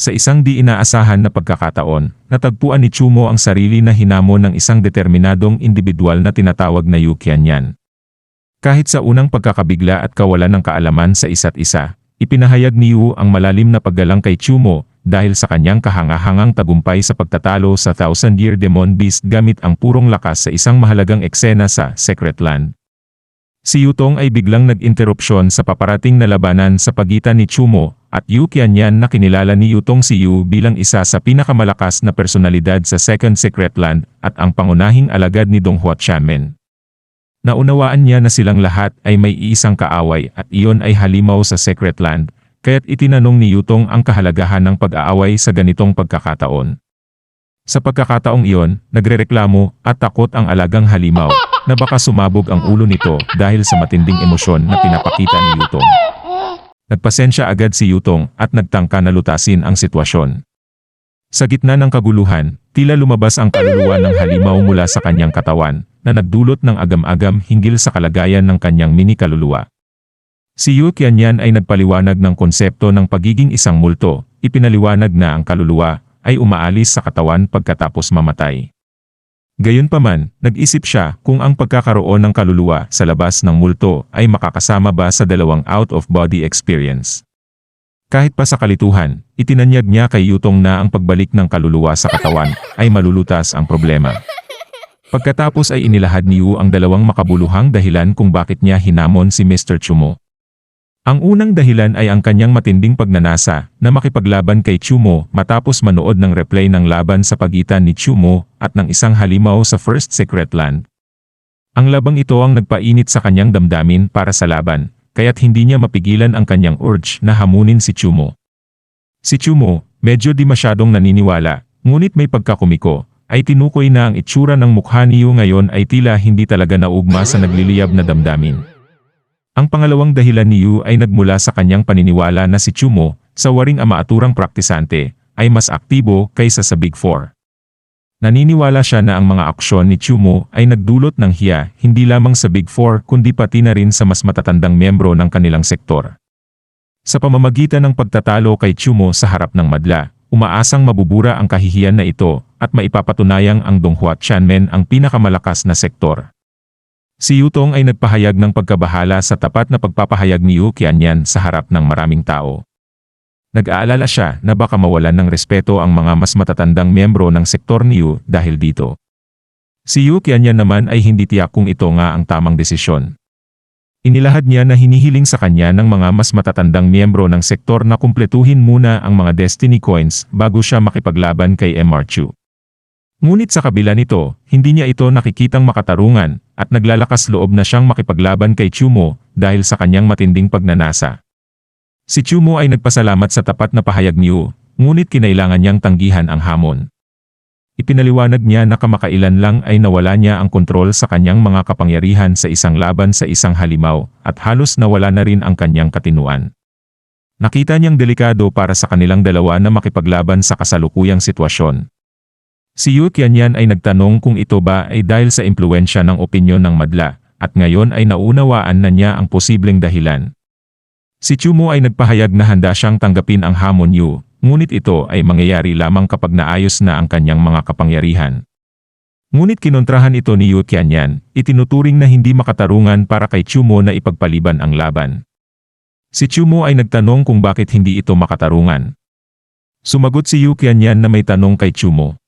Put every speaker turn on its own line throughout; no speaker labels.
Sa isang di inaasahan na pagkakataon, natagpuan ni Chumo ang sarili na hinamon ng isang determinadong individual na tinatawag na Yu Qianyan. Kahit sa unang pagkakabigla at kawalan ng kaalaman sa isa't isa, ipinahayag ni Yu ang malalim na paggalang kay Chumo dahil sa kanyang kahangahangang tagumpay sa pagtatalo sa Thousand-Year Demon Beast gamit ang purong lakas sa isang mahalagang eksena sa Secret Land. Si Yutong ay biglang nag-interrupsyon sa paparating na labanan sa pagitan ni Chumo at Yu Qianyan na kinilala ni Yutong si Yu bilang isa sa pinakamalakas na personalidad sa Second Secret Land at ang pangunahing alagad ni Donghua Tianmen. Naunawaan niya na silang lahat ay may iisang kaaway at iyon ay halimaw sa Secret Land, kaya't itinanong ni Yutong ang kahalagahan ng pag-aaway sa ganitong pagkakataon. Sa pagkakataong iyon, nagrereklamo at takot ang alagang halimaw na baka sumabog ang ulo nito dahil sa matinding emosyon na pinapakita ni Yutong. Nagpasensya agad si Yutong at nagtangka na lutasin ang sitwasyon. Sa gitna ng kaguluhan, tila lumabas ang kaluluwa ng halimaw mula sa kanyang katawan na nagdulot ng agam-agam hinggil sa kalagayan ng kanyang mini-kaluluwa. Si Yu Qianyan ay nagpaliwanag ng konsepto ng pagiging isang multo, ipinaliwanag na ang kaluluwa ay umaalis sa katawan pagkatapos mamatay. Gayunpaman, nag-isip siya kung ang pagkakaroon ng kaluluwa sa labas ng multo ay makakasama ba sa dalawang out-of-body experience. Kahit pa sa kalituhan, itinanyag niya kay Yutong na ang pagbalik ng kaluluwa sa katawan ay malulutas ang problema. Pagkatapos ay inilahad ni Yu ang dalawang makabuluhang dahilan kung bakit niya hinamon si Mr. Chumo. Ang unang dahilan ay ang kanyang matinding pagnanasa na makipaglaban kay Chumo matapos manood ng replay ng laban sa pagitan ni Chumo at ng isang halimaw sa First Secret Land. Ang labang ito ang nagpainit sa kanyang damdamin para sa laban, kaya't hindi niya mapigilan ang kanyang urge na hamunin si Chumo. Si Chumo, medyo di masyadong naniniwala, ngunit may pagkakumiko, ay tinukoy na ang itsura ng mukha ni Yu ngayon ay tila hindi talaga naugma sa nagliliyab na damdamin. Ang pangalawang dahilan ni Yu ay nagmula sa kanyang paniniwala na si Chumo, sa waring amaaturang praktisante, ay mas aktibo kaysa sa Big Four. Naniniwala siya na ang mga aksyon ni Chumo ay nagdulot ng hiya hindi lamang sa Big Four kundi pati na rin sa mas matatandang miyembro ng kanilang sektor. Sa pamamagitan ng pagtatalo kay Chumo sa harap ng madla, umaasang mabubura ang kahihiyan na ito at maipapatunayang ang Donghua Tianmen ang pinakamalakas na sektor. Si Yutong ay nagpahayag ng pagkabahala sa tapat na pagpapahayag ni Yu Qianyan sa harap ng maraming tao. Nag-aalala siya na baka mawalan ng respeto ang mga mas matatandang miyembro ng sektor ni Yu dahil dito. Si Yu Qianyan naman ay hindi tiyak kung ito nga ang tamang desisyon. Inilahad niya na hinihiling sa kanya ng mga mas matatandang miyembro ng sektor na kumpletuhin muna ang mga Destiny Coins bago siya makipaglaban kay Mr. Chu. Ngunit sa kabila nito, hindi niya ito nakikitang makatarungan at naglalakas loob na siyang makipaglaban kay Chumo dahil sa kanyang matinding pagnanasa. Si Chumo ay nagpasalamat sa tapat na pahayag ni Yu, ngunit kinailangan niyang tanggihan ang hamon. Ipinaliwanag niya na kamakailan lang ay nawala niya ang kontrol sa kanyang mga kapangyarihan sa isang laban sa isang halimaw at halos nawala na rin ang kanyang katinuan. Nakita niyang delikado para sa kanilang dalawa na makipaglaban sa kasalukuyang sitwasyon. Si Yu Qianyan ay nagtanong kung ito ba ay dahil sa impluwensya ng opinyon ng madla, at ngayon ay naunawaan na niya ang posibleng dahilan. Si Chumo ay nagpahayag na handa siyang tanggapin ang hamon Yu, ngunit ito ay mangyayari lamang kapag naayos na ang kanyang mga kapangyarihan. Ngunit kinontrahan ito ni Yu Qianyan, itinuturing na hindi makatarungan para kay Chumo na ipagpaliban ang laban. Si Chumo ay nagtanong kung bakit hindi ito makatarungan. Sumagot si Yu Qianyan na may tanong kay Chumo.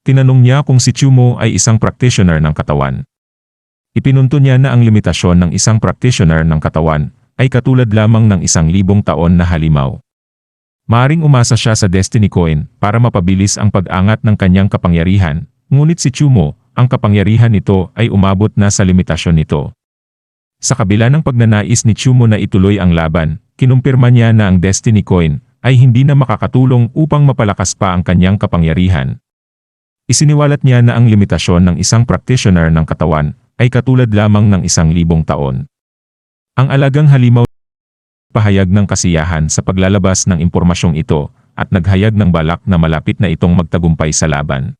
Tinanong niya kung si Chumo ay isang practitioner ng katawan. Ipinunto niya na ang limitasyon ng isang practitioner ng katawan ay katulad lamang ng 1,000 taon na halimaw. Maaring umasa siya sa Destiny Coin para mapabilis ang pag-angat ng kanyang kapangyarihan, ngunit si Chumo, ang kapangyarihan nito ay umabot na sa limitasyon nito. Sa kabila ng pagnanais ni Chumo na ituloy ang laban, kinumpirma niya na ang Destiny Coin ay hindi na makakatulong upang mapalakas pa ang kanyang kapangyarihan. Isiniwalat niya na ang limitasyon ng isang practitioner ng katawan ay katulad lamang ng 1,000 taon. Ang alagang halimaw pahayag ng kasiyahan sa paglalabas ng impormasyong ito at naghayag ng balak na malapit na itong magtagumpay sa laban.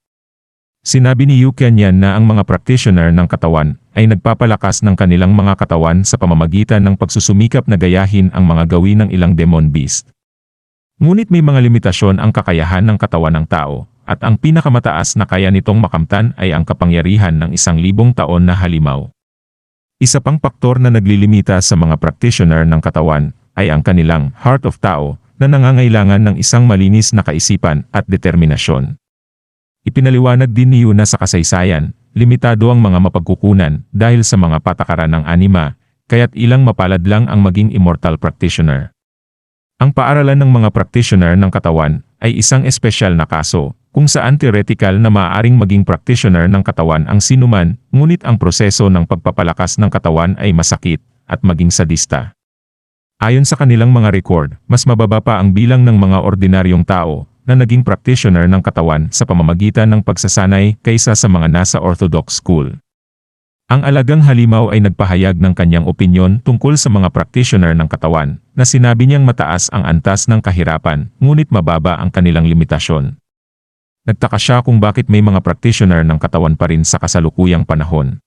Sinabi ni Yu Qianyan na ang mga practitioner ng katawan ay nagpapalakas ng kanilang mga katawan sa pamamagitan ng pagsusumikap na gayahin ang mga gawin ng ilang demon beast. Ngunit may mga limitasyon ang kakayahan ng katawan ng tao, at ang pinakamataas na kaya nitong makamtan ay ang kapangyarihan ng 1,000 taon na halimaw. Isa pang faktor na naglilimita sa mga practitioner ng katawan ay ang kanilang heart of tao na nangangailangan ng isang malinis na kaisipan at determinasyon. Ipinaliwanag din ni Yuna sa kasaysayan, limitado ang mga mapagkukunan dahil sa mga patakaran ng anima, kaya't ilang mapalad lang ang maging immortal practitioner. Ang paaralan ng mga practitioner ng katawan ay isang espesyal na kaso, kung saan theoretical na maaaring maging practitioner ng katawan ang sinuman, ngunit ang proseso ng pagpapalakas ng katawan ay masakit at maging sadista. Ayon sa kanilang mga record, mas mababa pa ang bilang ng mga ordinaryong tao na naging practitioner ng katawan sa pamamagitan ng pagsasanay kaysa sa mga nasa orthodox school. Ang alagang halimaw ay nagpahayag ng kanyang opinyon tungkol sa mga practitioner ng katawan, na sinabi niyang mataas ang antas ng kahirapan, ngunit mababa ang kanilang limitasyon. Nagtaka siya kung bakit may mga practitioner ng katawan pa rin sa kasalukuyang panahon.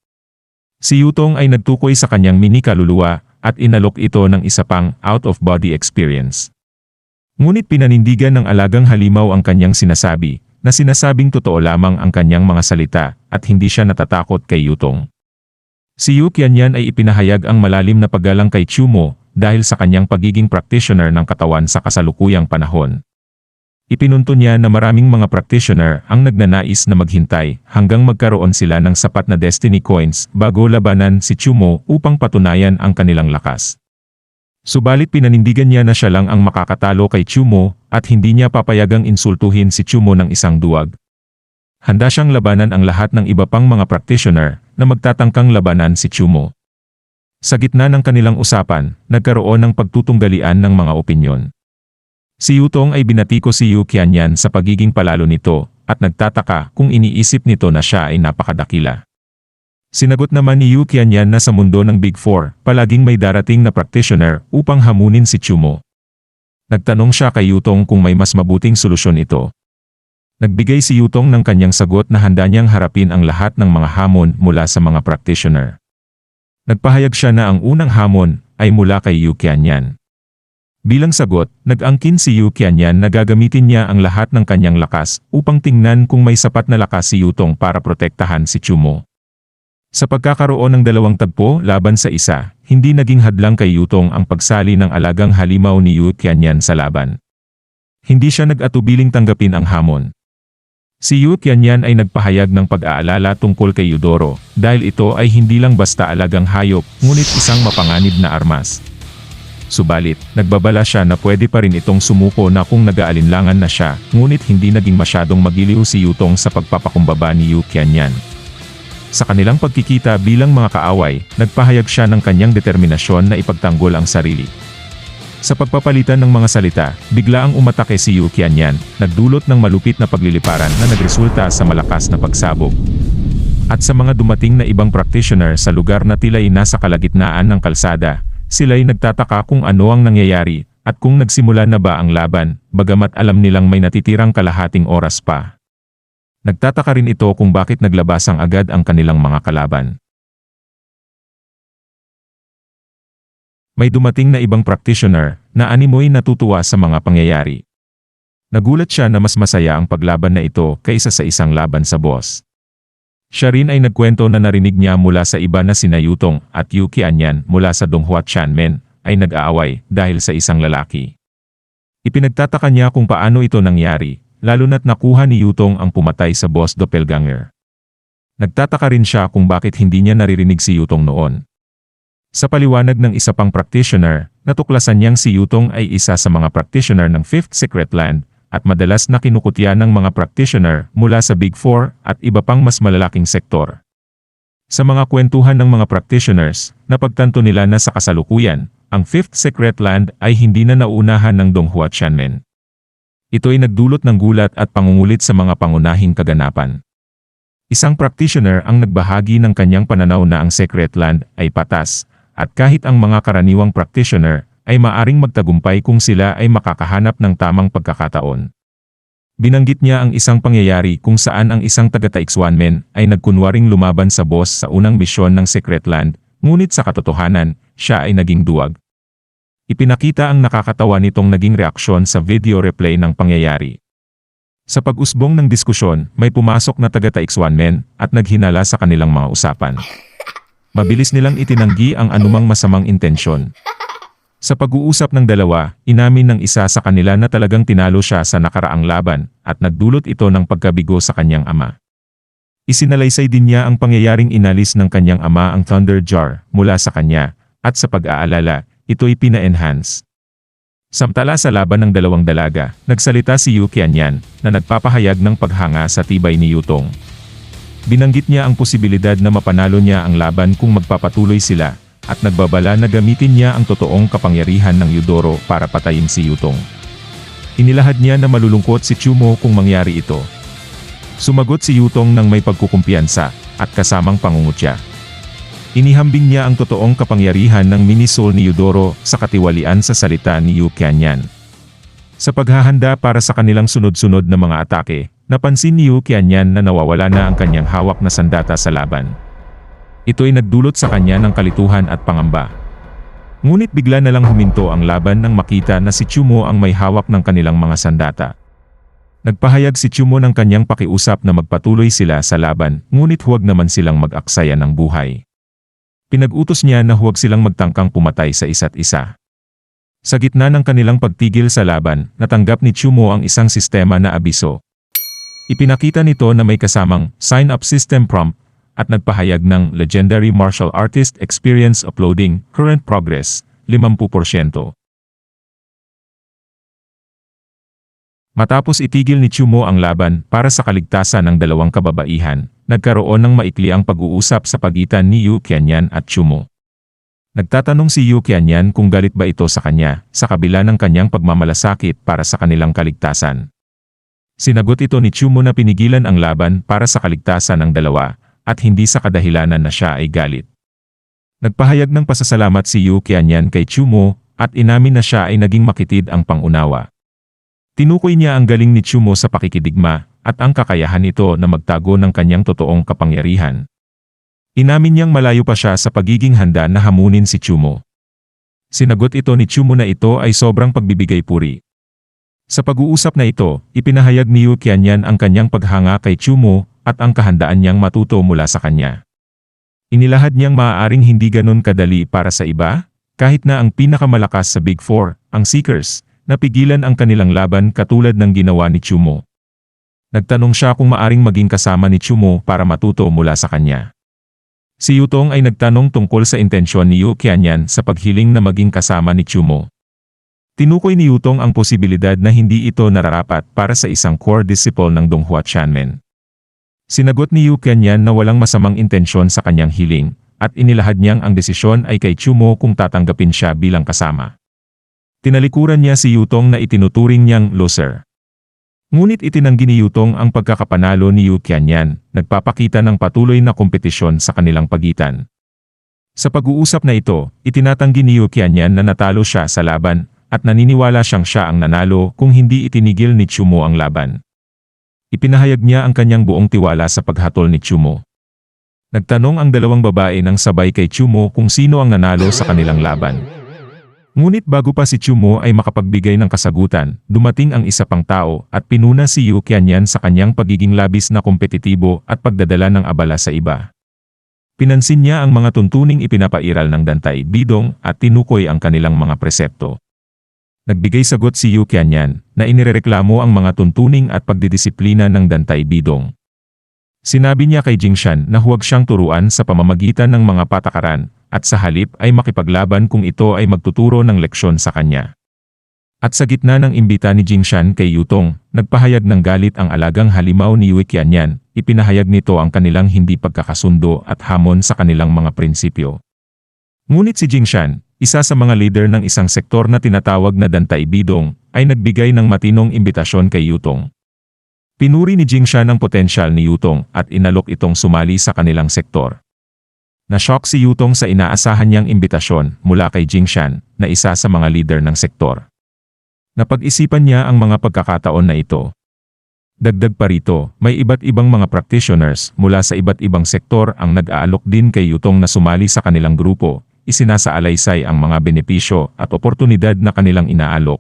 Si Yutong ay nagtukoy sa kanyang mini kaluluwa at inalok ito ng isa pang out-of-body experience. Ngunit pinanindigan ng alagang halimaw ang kanyang sinasabi, na sinasabing totoo lamang ang kanyang mga salita at hindi siya natatakot kay Yutong. Si Yu Qianyan ay ipinahayag ang malalim na paggalang kay Chumo dahil sa kanyang pagiging practitioner ng katawan sa kasalukuyang panahon. Ipinunto niya na maraming mga practitioner ang nagnanais na maghintay hanggang magkaroon sila ng sapat na destiny coins bago labanan si Chumo upang patunayan ang kanilang lakas. Subalit pinanindigan niya na siya lang ang makakatalo kay Chumo at hindi niya papayagang insultuhin si Chumo ng isang duwag. Handa siyang labanan ang lahat ng iba pang mga practitioner na magtatangkang labanan si Chumo. Sa gitna ng kanilang usapan, nagkaroon ng pagtutunggalian ng mga opinyon. Si Yutong ay binatiko si Yu Qianyan sa pagiging palalo nito at nagtataka kung iniisip nito na siya ay napakadakila. Sinagot naman ni Yu Qianyan na sa mundo ng Big Four, palaging may darating na practitioner upang hamunin si Chumo. Nagtanong siya kay Yutong kung may mas mabuting solusyon ito. Nagbigay si Yutong ng kanyang sagot na handa niyang harapin ang lahat ng mga hamon mula sa mga practitioner. Nagpahayag siya na ang unang hamon ay mula kay Yu Qianyan. Bilang sagot, nag-angkin si Yu Qianyan na gagamitin niya ang lahat ng kanyang lakas upang tingnan kung may sapat na lakas si Yutong para protektahan si Chumo. Sa pagkakaroon ng dalawang tagpo laban sa isa, hindi naging hadlang kay Yutong ang pagsali ng alagang halimaw ni Yu Qianyan sa laban. Hindi siya nag-atubiling tanggapin ang hamon. Si Yu Qianyan ay nagpahayag ng pag-aalala tungkol kay Eudoro, dahil ito ay hindi lang basta alagang hayop, ngunit isang mapanganib na armas. Subalit, nagbabala siya na pwede pa rin itong sumuko na kung nag-aalinlangan na siya, ngunit hindi naging masyadong magiliw si Yutong sa pagpapakumbaba ni Yu Qianyan. Sa kanilang pagkikita bilang mga kaaway, nagpahayag siya ng kanyang determinasyon na ipagtanggol ang sarili. Sa pagpapalitan ng mga salita, bigla ang umatake si Yu Qianyan, nagdulot ng malupit na pagliliparan na nagresulta sa malakas na pagsabog. At sa mga dumating na ibang practitioner sa lugar na tila'y nasa kalagitnaan ng kalsada, sila'y nagtataka kung ano ang nangyayari, at kung nagsimula na ba ang laban, bagamat alam nilang may natitirang kalahating oras pa. Nagtataka rin ito kung bakit naglabasang agad ang kanilang mga kalaban. May dumating na ibang practitioner na animoy natutuwa sa mga pangyayari. Nagulat siya na mas masaya ang paglaban na ito kaysa sa isang laban sa boss. Siya rin ay nagkwento na narinig niya mula sa iba na sina Yutong at Yu Qianyan mula sa Donghua Tianmen ay nag-aaway dahil sa isang lalaki. Ipinagtataka niya kung paano ito nangyari, lalo na't nakuha ni Yutong ang pumatay sa boss doppelganger. Nagtataka rin siya kung bakit hindi niya naririnig si Yutong noon. Sa paliwanag ng isa pang practitioner, natuklasan niyang si Yutong ay isa sa mga practitioner ng Fifth Secret Land at madalas na kinukutya ng mga practitioner mula sa Big Four at iba pang mas malalaking sektor. Sa mga kwentuhan ng mga practitioners, napagtanto nila na sa kasalukuyan, ang Fifth Secret Land ay hindi na nauunahan ng Donghua Tianmen. Ito ay nagdulot ng gulat at pangungulit sa mga pangunahing kaganapan. Isang practitioner ang nagbahagi ng kanyang pananaw na ang Secret Land ay patas, at kahit ang mga karaniwang practitioner ay maaring magtagumpay kung sila ay makakahanap ng tamang pagkakataon. Binanggit niya ang isang pangyayari kung saan ang isang taga-Taixuanmen ay nagkunwaring lumaban sa boss sa unang misyon ng Secret Land, ngunit sa katotohanan, siya ay naging duwag. Ipinakita ang nakakatawa nitong naging reaksyon sa video replay ng pangyayari. Sa pag-usbong ng diskusyon, may pumasok na taga-Taixuanmen at naghinala sa kanilang mga usapan. Mabilis nilang itinanggi ang anumang masamang intensyon. Sa pag-uusap ng dalawa, inamin ng isa sa kanila na talagang tinalo siya sa nakaraang laban at nagdulot ito ng pagkabigo sa kanyang ama. Isinalaysay din niya ang pangyayaring inalis ng kanyang ama ang Thunder Jar mula sa kanya at sa pag-aalala, ito'y pina-enhance. Samtala sa laban ng dalawang dalaga, nagsalita si Yu Qianyan na nagpapahayag ng paghanga sa tibay ni Yutong. Binanggit niya ang posibilidad na mapanalo niya ang laban kung magpapatuloy sila at nagbabala na gamitin niya ang totoong kapangyarihan ng Yudoro para patayin si Yutong. Inilahad niya na malulungkot si Chumo kung mangyari ito. Sumagot si Yutong ng may pagkukumpiyansa at kasamang pangungutya. Inihambing niya ang totoong kapangyarihan ng mini-soul ni Yudoro sa katiwalian sa salita ni Yu Qianyan. Sa paghahanda para sa kanilang sunod-sunod na mga atake, napansin ni Yu Qianyan na nawawala na ang kanyang hawak na sandata sa laban. Ito'y nagdulot sa kanya ng kalituhan at pangamba. Ngunit bigla na lang huminto ang laban nang makita na si Chumo ang may hawak ng kanilang mga sandata. Nagpahayag si Chumo ng kanyang pakiusap na magpatuloy sila sa laban, ngunit huwag naman silang mag-aksaya ng buhay. Pinag-utos niya na huwag silang magtangkang pumatay sa isa't isa. Sa gitna ng kanilang pagtigil sa laban, natanggap ni Chumo ang isang sistema na abiso. Ipinakita nito na may kasamang sign-up system prompt at nagpahayag ng Legendary Martial Artist Experience Uploading Current Progress 50%. Matapos itigil ni Chumo ang laban para sa kaligtasan ng dalawang kababaihan, nagkaroon ng maikli ang pag-uusap sa pagitan ni Yu Qianyan at Chumo. Nagtatanong si Yu Qianyan kung galit ba ito sa kanya, sa kabila ng kanyang pagmamalasakit para sa kanilang kaligtasan. Sinagot ito ni Chumo na pinigilan ang laban para sa kaligtasan ng dalawa, at hindi sa kadahilanan na siya ay galit. Nagpahayag ng pasasalamat si Yu Qianyan kay Chumo, at inamin na siya ay naging makitid ang pangunawa. Tinukoy niya ang galing ni Chumo sa pakikidigma, at ang kakayahan nito na magtago ng kanyang totoong kapangyarihan. Inamin niyang malayo pa siya sa pagiging handa na hamunin si Chumo. Sinagot ito ni Chumo na ito ay sobrang pagbibigay puri. Sa pag-uusap na ito, ipinahayag ni Yu Qianyan ang kanyang paghanga kay Chumo at ang kahandaan niyang matuto mula sa kanya. Inilahad niyang maaaring hindi ganun kadali para sa iba, kahit na ang pinakamalakas sa Big Four, ang Seekers, napigilan ang kanilang laban katulad ng ginawa ni Chumo. Nagtanong siya kung maaring maging kasama ni Chumo para matuto mula sa kanya. Si Yutong ay nagtanong tungkol sa intensyon ni Yu Qianyan sa paghiling na maging kasama ni Chumo. Tinukoy ni Yutong ang posibilidad na hindi ito nararapat para sa isang core disciple ng Donghua Tianmen. Sinagot ni Yu Qianyan na walang masamang intensyon sa kanyang hiling, at inilahad niyang ang desisyon ay kay Chumo kung tatanggapin siya bilang kasama. Tinalikuran niya si Yutong na itinuturing niyang loser. Ngunit itinanggi ni Yutong ang pagkakapanalo ni Yu Qianyan, nagpapakita ng patuloy na kompetisyon sa kanilang pagitan. Sa pag-uusap na ito, itinatanggi ni Yu Qianyan na natalo siya sa laban, at naniniwala siyang siya ang nanalo kung hindi itinigil ni Chumo ang laban. Ipinahayag niya ang kanyang buong tiwala sa paghatol ni Chumo. Nagtanong ang dalawang babae ng sabay kay Chumo kung sino ang nanalo sa kanilang laban. Ngunit bago pa si Chumo ay makapagbigay ng kasagutan, dumating ang isa pang tao at pinuna si Yu Qianyan sa kanyang pagiging labis na kompetitibo at pagdadala ng abala sa iba. Pinansin niya ang mga tuntuning ipinapairal ng Dantay Bidong at tinukoy ang kanilang mga presepto. Nagbigay sagot si Yu Qianyan na inirereklamo ang mga tuntuning at pagdidisiplina ng Dantay Bidong. Sinabi niya kay Jingshan na huwag siyang turuan sa pamamagitan ng mga patakaran, at sa halip ay makipaglaban kung ito ay magtuturo ng leksyon sa kanya. At sa gitna ng imbita ni Jingshan kay Yutong, nagpahayag ng galit ang alagang halimaw ni Yu Qianyan, ipinahayag nito ang kanilang hindi pagkakasundo at hamon sa kanilang mga prinsipyo. Ngunit si Jingshan, isa sa mga leader ng isang sektor na tinatawag na Dantay Bidong, ay nagbigay ng matinong imbitasyon kay Yutong. Pinuri ni Jingshan ang potensyal ni Yutong at inalok itong sumali sa kanilang sektor. Na-shock si Yutong sa inaasahan niyang imbitasyon mula kay Jingshan, na isa sa mga leader ng sektor. Napag-isipan niya ang mga pagkakataon na ito. Dagdag pa rito, may iba't ibang mga practitioners mula sa iba't ibang sektor ang nag-aalok din kay Yutong na sumali sa kanilang grupo, isinasalaysay ang mga benepisyo at oportunidad na kanilang inaalok.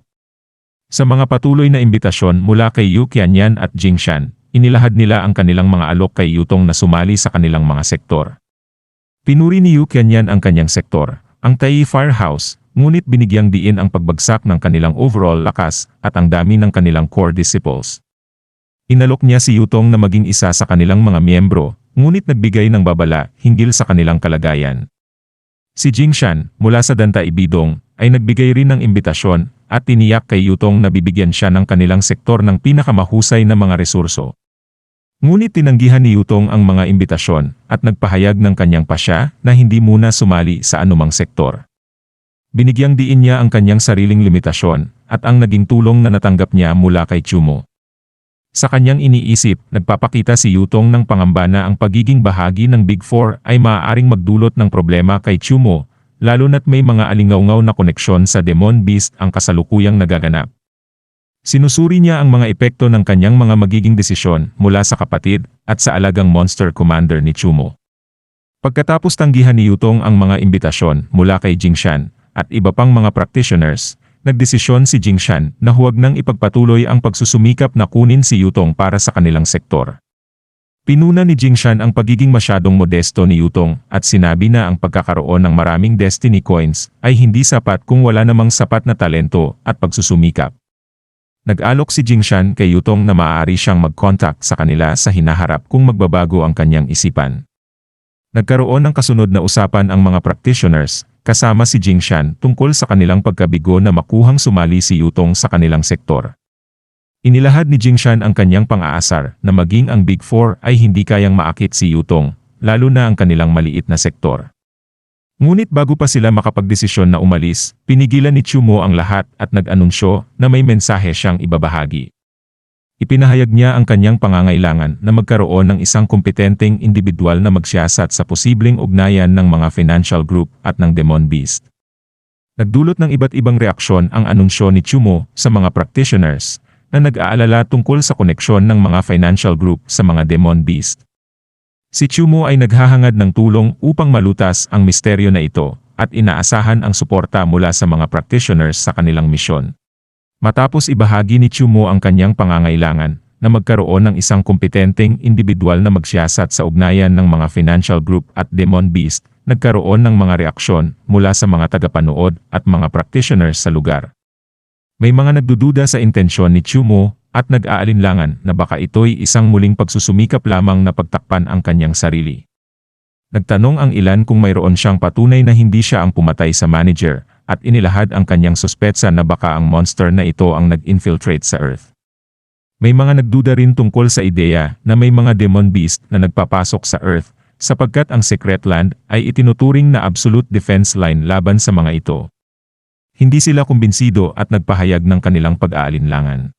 Sa mga patuloy na imbitasyon mula kay Yu Qianyan at Jing Shan, inilahad nila ang kanilang mga alok kay Yutong na sumali sa kanilang mga sektor. Pinuri ni Yu Qianyan ang kanyang sektor, ang Tayi Firehouse, ngunit binigyang diin ang pagbagsak ng kanilang overall lakas at ang dami ng kanilang core disciples. Inalok niya si Yutong na maging isa sa kanilang mga miyembro, ngunit nagbigay ng babala hinggil sa kanilang kalagayan. Si Jing Shan, mula sa Danta Ibidong, ay nagbigay rin ng imbitasyon at tiniyak kay Yutong na bibigyan siya ng kanilang sektor ng pinakamahusay na mga resurso. Ngunit tinanggihan ni Yutong ang mga imbitasyon at nagpahayag ng kanyang pasya na hindi muna sumali sa anumang sektor. Binigyang diin niya ang kanyang sariling limitasyon at ang naging tulong na natanggap niya mula kay Chumo. Sa kanyang iniisip, nagpapakita si Yutong ng pangamba na ang pagiging bahagi ng Big Four ay maaaring magdulot ng problema kay Chumo, lalo na't may mga alingaw-ngaw na koneksyon sa Demon Beast ang kasalukuyang nagaganap. Sinusuri niya ang mga epekto ng kanyang mga magiging desisyon mula sa kapatid at sa alagang monster commander ni Chumo. Pagkatapos tanggihan ni Yutong ang mga imbitasyon mula kay Jing Shan at iba pang mga practitioners, nagdesisyon si Jing Shan na huwag nang ipagpatuloy ang pagsusumikap na kunin si Yutong para sa kanilang sektor. Pinuna ni Jing Shan ang pagiging masyadong modesto ni Yutong at sinabi na ang pagkakaroon ng maraming Destiny Coins ay hindi sapat kung wala namang sapat na talento at pagsusumikap. Nag-alok si Jing Shan kay Yutong na maaari siyang mag-contact sa kanila sa hinaharap kung magbabago ang kanyang isipan. Nagkaroon ng kasunod na usapan ang mga practitioners, kasama si Jing Shan tungkol sa kanilang pagkabigo na makuhang sumali si Yutong sa kanilang sektor. Inilahad ni Jing Shan ang kanyang pang-aasar na maging ang Big Four ay hindi kayang maakit si Yutong, lalo na ang kanilang maliit na sektor. Ngunit bago pa sila makapagdesisyon na umalis, pinigilan ni Chumo ang lahat at nag-anunsyo na may mensahe siyang ibabahagi. Ipinahayag niya ang kanyang pangangailangan na magkaroon ng isang kompetenteng individual na magsiyasat sa posibleng ugnayan ng mga financial group at ng Demon Beast. Nagdulot ng iba't ibang reaksyon ang anunsyo ni Chumo sa mga practitioners na nag-aalala tungkol sa koneksyon ng mga financial group sa mga Demon Beast. Si Chumo ay naghahangad ng tulong upang malutas ang misteryo na ito at inaasahan ang suporta mula sa mga practitioners sa kanilang misyon. Matapos ibahagi ni Chumo ang kanyang pangangailangan na magkaroon ng isang kompetenteng individual na magsiyasat sa ugnayan ng mga financial group at Demon Beast, nagkaroon ng mga reaksyon mula sa mga tagapanood at mga practitioners sa lugar. May mga nagdududa sa intensyon ni Chumo at nag-aalinlangan na baka ito'y isang muling pagsusumikap lamang na pagtakpan ang kanyang sarili. Nagtanong ang ilan kung mayroon siyang patunay na hindi siya ang pumatay sa manager, at inilahad ang kanyang suspetsa na baka ang monster na ito ang nag-infiltrate sa Earth. May mga nagduda rin tungkol sa ideya na may mga Demon Beast na nagpapasok sa Earth, sapagkat ang Secret Land ay itinuturing na absolute defense line laban sa mga ito. Hindi sila kumbinsido at nagpahayag ng kanilang pag-aalinlangan.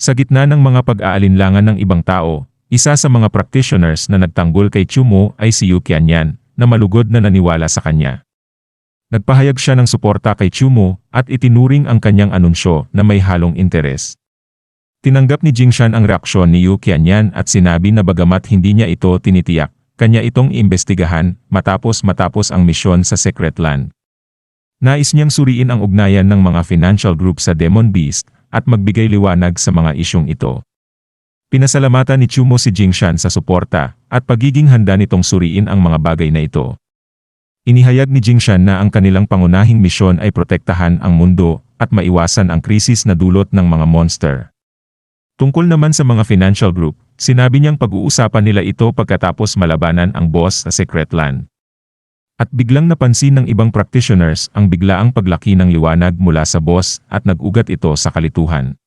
Sa gitna ng mga pag-aalinlangan ng ibang tao, isa sa mga practitioners na nagtanggol kay Chumo ay si Yu Qianyan, na malugod na naniwala sa kanya. Nagpahayag siya ng suporta kay Chumo at itinuring ang kanyang anunsyo na may halong interes. Tinanggap ni Jing Shan ang reaksyon ni Yu Qianyan at sinabi na bagamat hindi niya ito tinitiyak, kanya itong imbestigahan matapos ang misyon sa Secret Land. Nais niyang suriin ang ugnayan ng mga financial group sa Demon Beast at magbigay liwanag sa mga isyong ito. Pinasalamatan ni Chumo si Jing Shan sa suporta at pagiging handa nitong suriin ang mga bagay na ito. Inihayag ni Jing Shan na ang kanilang pangunahing misyon ay protektahan ang mundo at maiwasan ang krisis na dulot ng mga monster. Tungkol naman sa mga financial group, sinabi niyang pag-uusapan nila ito pagkatapos malabanan ang boss sa Secret Land. At biglang napansin ng ibang practitioners ang biglaang paglaki ng liwanag mula sa boss at nag-ugat ito sa kalituhan.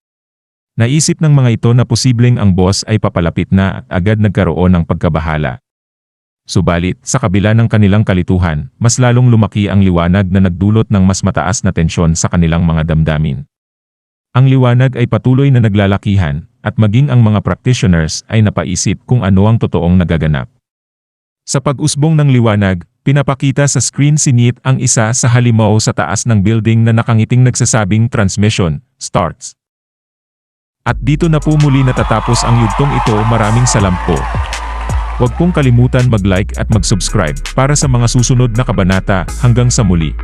Naisip ng mga ito na posibleng ang boss ay papalapit na at agad nagkaroon ng pagkabahala. Subalit, sa kabila ng kanilang kalituhan, mas lalong lumaki ang liwanag na nagdulot ng mas mataas na tensyon sa kanilang mga damdamin. Ang liwanag ay patuloy na naglalakihan, at maging ang mga practitioners ay napaisip kung ano ang totoong nagaganap. Sa pag-usbong ng liwanag, pinapakita sa screen si Neat ang isa sa halimaw sa taas ng building na nakangiting nagsasabing transmission starts. At dito na po muli natatapos ang yugtong ito. Maraming salamat po. Huwag pong kalimutan mag-like at mag-subscribe para sa mga susunod na kabanata. Hanggang sa muli.